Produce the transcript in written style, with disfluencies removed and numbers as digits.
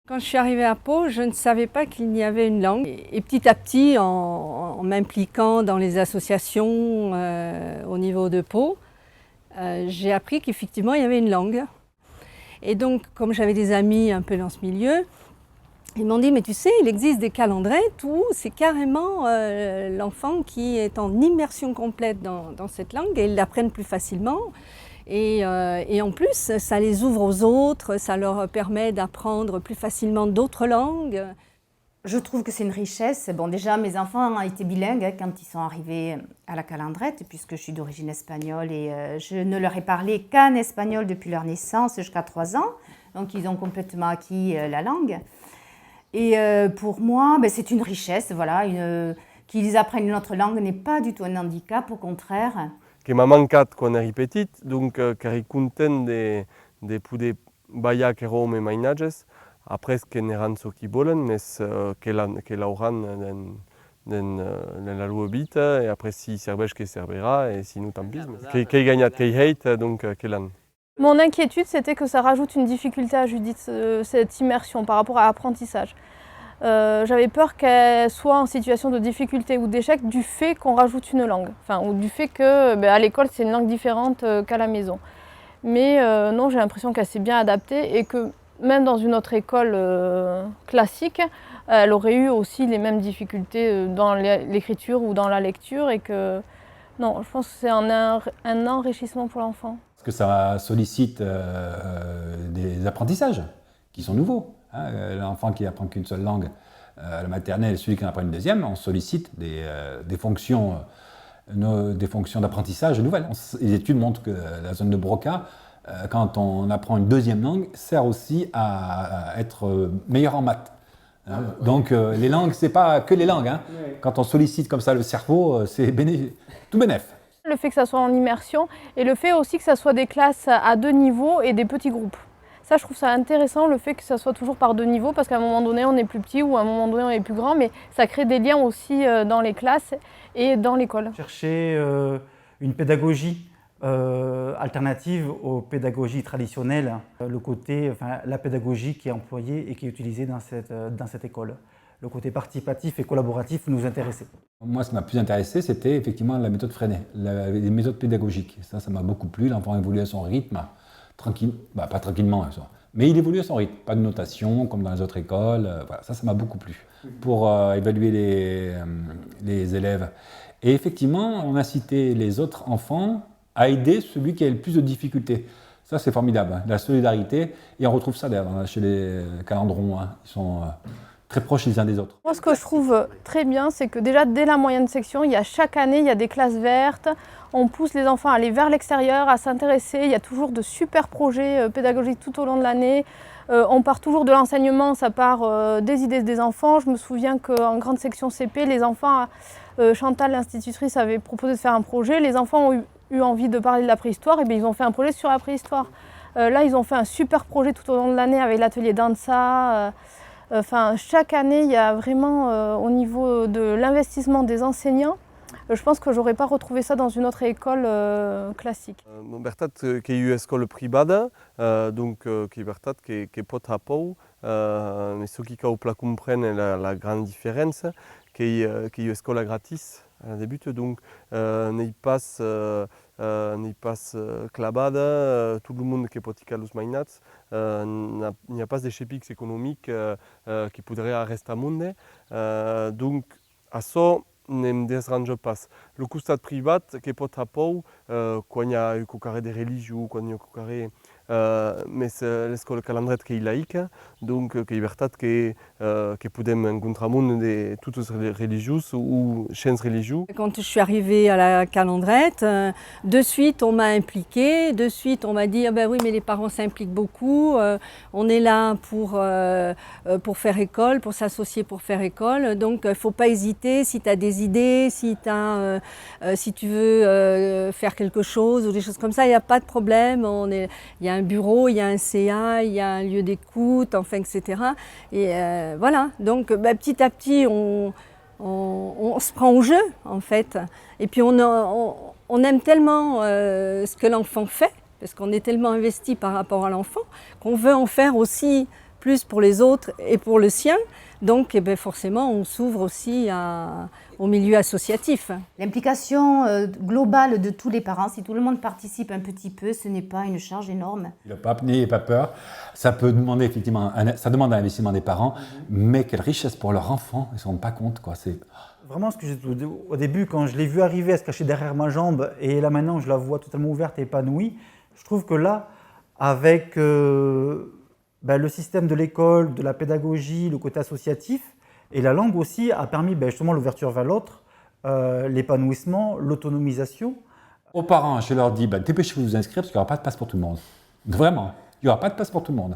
Quand je suis arrivée à Pau, je ne savais pas qu'il y avait une langue. Et petit à petit, en m'impliquant dans les associations au niveau de Pau, j'ai appris qu'effectivement il y avait une langue. Et donc, comme j'avais des amis un peu dans ce milieu, ils m'ont dit, mais tu sais, il existe des calendrettes où c'est carrément l'enfant qui est en immersion complète dans cette langue et ils l'apprennent plus facilement. Et en plus, ça les ouvre aux autres, ça leur permet d'apprendre plus facilement d'autres langues. Je trouve que c'est une richesse. Bon, déjà, mes enfants ont été bilingues quand ils sont arrivés à la Calandrette, puisque je suis d'origine espagnole et je ne leur ai parlé qu'en espagnol depuis leur naissance jusqu'à 3 ans. Donc, ils ont complètement acquis la langue. Et pour moi, c'est une richesse. Voilà, qu'ils apprennent une autre langue n'est pas du tout un handicap, au contraire. Que m'ha mancat quan eri petit, donc qu'eri content de poder ballar que Rome e mainatges, après que n'eran so qui volen, mais que l'auran de la loi bita, et après si serveix que servira, et si nous tant pis, qu'ei gagnat qu'ei heit, donc que l'an. Mon inquiétude, c'était que ça rajoute une difficulté à Judith, cette immersion par rapport à l'apprentissage. J'avais peur qu'elle soit en situation de difficulté ou d'échec du fait qu'on rajoute une langue, ou du fait qu'à l'école c'est une langue différente qu'à la maison. Mais non, j'ai l'impression qu'elle s'est bien adaptée et que même dans une autre école classique, elle aurait eu aussi les mêmes difficultés dans l'écriture ou dans la lecture et que non, je pense que c'est un enrichissement pour l'enfant. Parce que ça sollicite des apprentissages qui sont nouveaux. L'enfant qui apprend qu'une seule langue à la maternelle, celui qui en apprend une deuxième, on sollicite des fonctions d'apprentissage nouvelles. Les études montrent que la zone de Broca, quand on apprend une deuxième langue, sert aussi à être meilleur en maths. Donc les langues, c'est pas que les langues. Quand on sollicite comme ça le cerveau, c'est tout bénef. Le fait que ça soit en immersion et le fait aussi que ça soit des classes à 2 niveaux et des petits groupes. Ça, je trouve ça intéressant, le fait que ça soit toujours par 2 niveaux, parce qu'à un moment donné, on est plus petit ou à un moment donné, on est plus grand, mais ça crée des liens aussi dans les classes et dans l'école. Chercher une pédagogie alternative aux pédagogies traditionnelles, la pédagogie qui est employée et qui est utilisée dans cette école. Le côté participatif et collaboratif nous intéressait. Moi, ce qui m'a plus intéressé, c'était effectivement la méthode Freinet, les méthodes pédagogiques. Ça m'a beaucoup plu, l'enfant évolue à son rythme. Tranquille, pas tranquillement, mais il évolue à son rythme, pas de notation comme dans les autres écoles, voilà, ça m'a beaucoup plu pour évaluer les élèves. Et effectivement, on a incité les autres enfants à aider celui qui a le plus de difficultés. Ça, c'est formidable, la solidarité, et on retrouve ça d'ailleurs chez les calandrons, ils sont très proches les uns des autres. Moi, ce que je trouve très bien, c'est que déjà dès la moyenne section, chaque année, il y a des classes vertes. On pousse les enfants à aller vers l'extérieur, à s'intéresser. Il y a toujours de super projets pédagogiques tout au long de l'année. On part toujours de l'enseignement, ça part des idées des enfants. Je me souviens qu'en grande section CP, les enfants, Chantal, l'institutrice, avait proposé de faire un projet. Les enfants ont eu envie de parler de la préhistoire, et bien ils ont fait un projet sur la préhistoire. Là, ils ont fait un super projet tout au long de l'année avec l'atelier d'Ansa. Chaque année, il y a vraiment, au niveau de l'investissement des enseignants, je pense que je n'aurais pas retrouvé ça dans une autre école classique. Bertat, qu'il y a eu école privada, donc qui bertat, qui pot à Pau, mais ce qui peut comprendre la grande différence, qu'il y a eu école gratis à début, donc n'y passe clavada, tout le monde qui peut y aller aux mainats, il n'y a pas de chépix économiques qui pourraient rester à monde, donc à ça, ne me dérange pas. Le costat privat, qui peut à Pau, quand il y a eu des religions, quand il y a eu mais c'est l'école Calandrette qui est laïque, donc qui est vertat que podem rencontrer de toutes les religions ou chaînes religieuses. Quand je suis arrivée à la Calandrette, de suite on m'a impliquée, de suite on m'a dit ah ben oui mais les parents s'impliquent beaucoup, on est là pour faire école, pour s'associer pour faire école, donc il ne faut pas hésiter si tu as des idées, si tu veux faire quelque chose ou des choses comme ça, il n'y a pas de problème, il y a un bureau, il y a un CA, il y a un lieu d'écoute, enfin, etc. Et voilà, donc petit à petit, on se prend au jeu, en fait. Et puis on aime tellement ce que l'enfant fait, parce qu'on est tellement investi par rapport à l'enfant, qu'on veut en faire aussi plus pour les autres et pour le sien. Donc eh bien, forcément, on s'ouvre aussi au milieu associatif. L'implication globale de tous les parents, si tout le monde participe un petit peu, ce n'est pas une charge énorme. N'ayez pas peur. Ça peut demander effectivement, ça demande un investissement des parents, mais quelle richesse pour leur enfant, ils ne se rendent pas compte, quoi. Vraiment, ce que j'ai dit au début, quand je l'ai vu arriver à se cacher derrière ma jambe, et là maintenant je la vois totalement ouverte et épanouie, je trouve que là, avec le système de l'école, de la pédagogie, le côté associatif, et la langue aussi a permis justement l'ouverture vers l'autre, l'épanouissement, l'autonomisation. Aux parents, je leur dis, dépêchez-vous de vous inscrire parce qu'il n'y aura pas de place pour tout le monde. Vraiment, il n'y aura pas de place pour tout le monde.